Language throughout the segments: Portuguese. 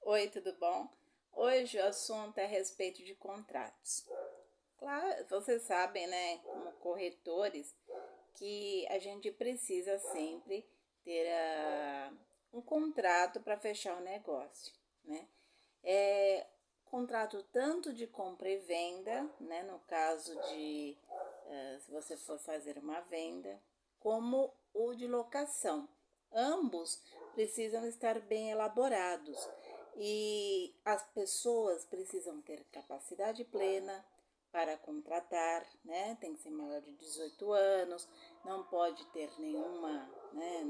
Oi, tudo bom? Hoje o assunto é a respeito de contratos. Claro, vocês sabem, né, como corretores, que a gente precisa sempre ter um contrato para fechar o negócio, né? É contrato tanto de compra e venda, né, no caso de se você for fazer uma venda, como o de locação. Ambos precisam estar bem elaborados e as pessoas precisam ter capacidade plena para contratar, né? Tem que ser maior de 18 anos, não pode ter nenhuma, né,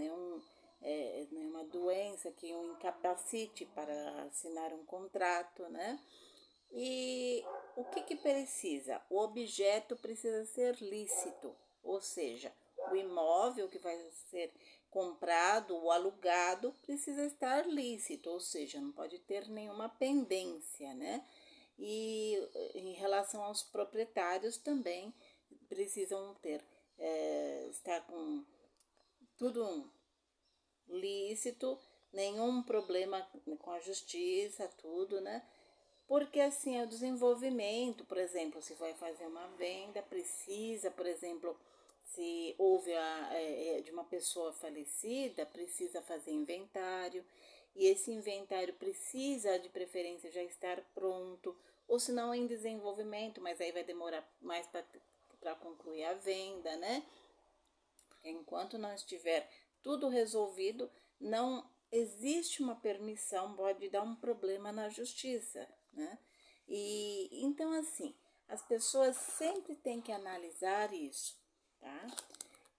nenhuma doença que o incapacite para assinar um contrato, né? E o que precisa? O objeto precisa ser lícito, ou seja, o imóvel que vai ser comprado ou alugado precisa estar lícito, ou seja, não pode ter nenhuma pendência, né? E em relação aos proprietários também precisam ter, estar com tudo lícito, nenhum problema com a justiça, tudo, né? Porque assim, é o desenvolvimento, por exemplo, se vai fazer uma venda, precisa, por exemplo, se houve de uma pessoa falecida, precisa fazer inventário, e esse inventário precisa, de preferência, já estar pronto, ou se não em desenvolvimento, mas aí vai demorar mais para concluir a venda, né? Porque enquanto não estiver tudo resolvido, não existe uma permissão, pode dar um problema na justiça, né? E então assim, as pessoas sempre têm que analisar isso, tá?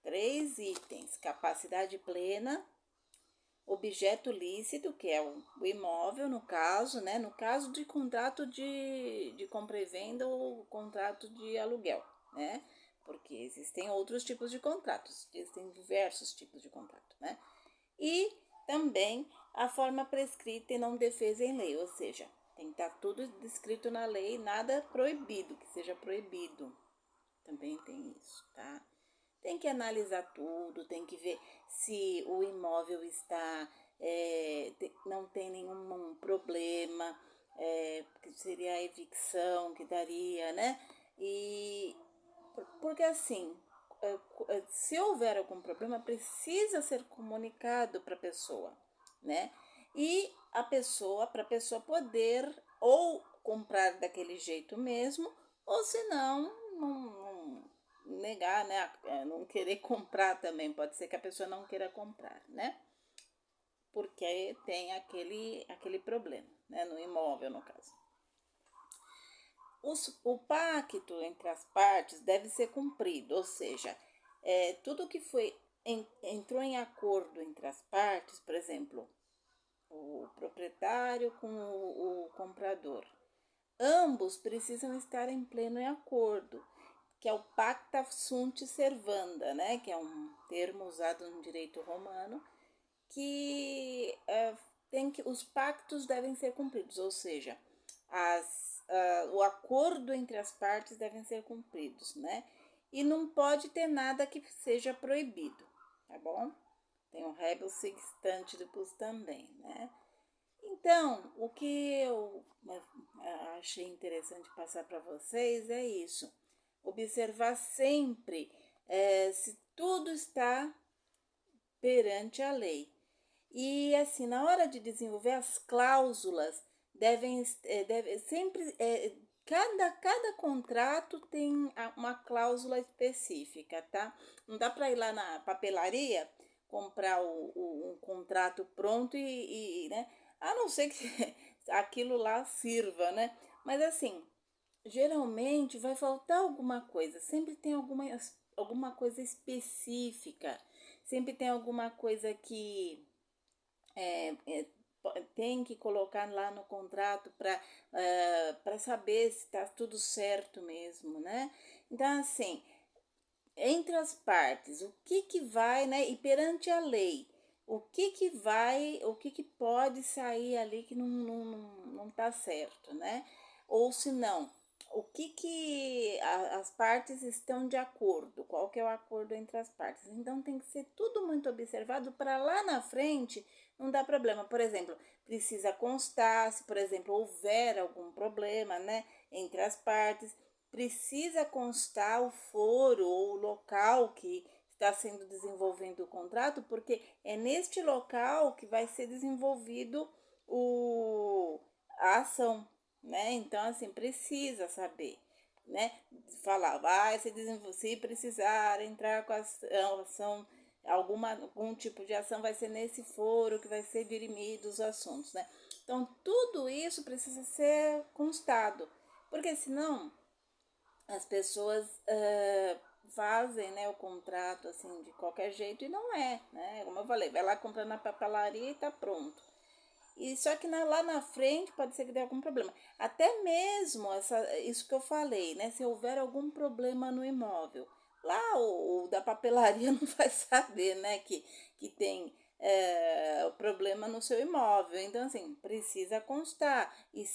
3 itens: capacidade plena, objeto lícito, que é o imóvel, no caso, né? No caso de contrato de compra e venda ou contrato de aluguel, né? Porque existem outros tipos de contratos, existem diversos tipos de contrato, né? E também a forma prescrita e não defesa em lei, ou seja, tem que estar tudo descrito na lei, nada proibido, que seja proibido. Também tem isso, tá? Tem que analisar tudo, tem que ver se o imóvel está, não tem nenhum problema, que seria a evicção que daria, né? E porque assim, se houver algum problema, precisa ser comunicado para a pessoa, né? E para a pessoa poder ou comprar daquele jeito mesmo, ou se não negar, né? Não querer comprar também, pode ser que a pessoa não queira comprar, né? Porque tem aquele problema, né? No imóvel, no caso. O pacto entre as partes deve ser cumprido, ou seja, tudo que entrou em acordo entre as partes, por exemplo, o proprietário com o comprador, ambos precisam estar em pleno acordo, que é o pacta sunt servanda, né? Que é um termo usado no direito romano, que os pactos devem ser cumpridos, ou seja, o acordo entre as partes devem ser cumpridos, né? E não pode ter nada que seja proibido, tá bom? Tem o rebus sextantibus também, né? Então, o que eu achei interessante passar para vocês é isso. Observar sempre se tudo está perante a lei. E assim, na hora de desenvolver as cláusulas, deve sempre, cada contrato tem uma cláusula específica, tá? Não dá para ir lá na papelaria comprar um contrato pronto né? A não ser que aquilo lá sirva, né? Mas assim, geralmente vai faltar alguma coisa, sempre tem alguma coisa específica, sempre tem alguma coisa que é, é, tem que colocar lá no contrato para saber se está tudo certo mesmo, né? Então, assim, entre as partes, o que vai, né? E perante a lei, o que pode sair ali que não tá certo, né? Ou se não, o que as partes estão de acordo, qual que é o acordo entre as partes. Então tem que ser tudo muito observado para lá na frente não dá problema. Por exemplo, precisa constar, se por exemplo houver algum problema, né, entre as partes, precisa constar o foro ou o local que está sendo desenvolvendo o contrato, porque é neste local que vai ser desenvolvido a ação, né? Então, assim, precisa saber, né? Falar, vai se desenvolver, se precisar entrar com a ação, algum tipo de ação vai ser nesse foro que vai ser dirimido os assuntos, né? Então, tudo isso precisa ser constado, porque senão as pessoas fazem, né, o contrato assim de qualquer jeito e não é, né? Como eu falei, vai lá comprando na papelaria e tá pronto. E só que lá na frente pode ser que dê algum problema. Até mesmo isso que eu falei, né? Se houver algum problema no imóvel, lá o da papelaria não vai saber, né? Que tem o problema no seu imóvel. Então, assim, precisa constar. E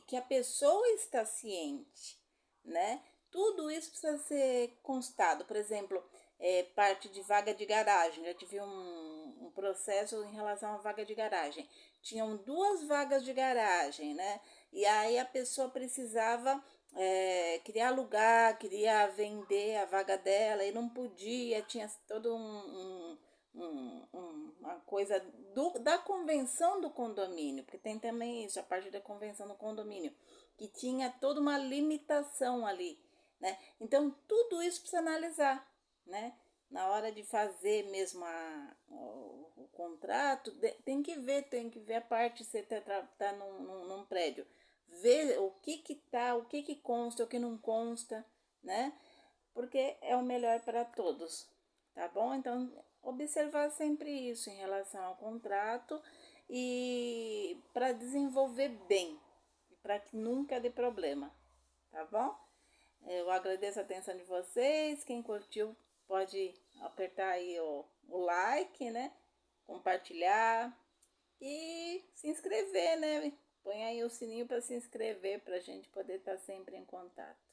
que a pessoa está ciente, né? Tudo isso precisa ser constado. Por exemplo, parte de vaga de garagem. Já tive um processo em relação à vaga de garagem. Tinham 2 vagas de garagem, né? E aí a pessoa precisava, queria alugar, queria vender a vaga dela e não podia, tinha todo uma coisa da convenção do condomínio, porque tem também isso, a parte da convenção do condomínio, que tinha toda uma limitação ali, né? Então, tudo isso precisa analisar, né? Na hora de fazer mesmo o contrato, tem que ver a parte, você tá num prédio, ver o que consta, o que não consta, né? Porque é o melhor para todos, tá bom? Então, observar sempre isso em relação ao contrato e para desenvolver bem, para que nunca dê problema, tá bom? Eu agradeço a atenção de vocês. Quem curtiu pode apertar aí o like, né? Compartilhar e se inscrever, né? Põe aí o sininho para se inscrever para a gente poder estar sempre em contato,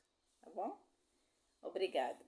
tá bom? Obrigada.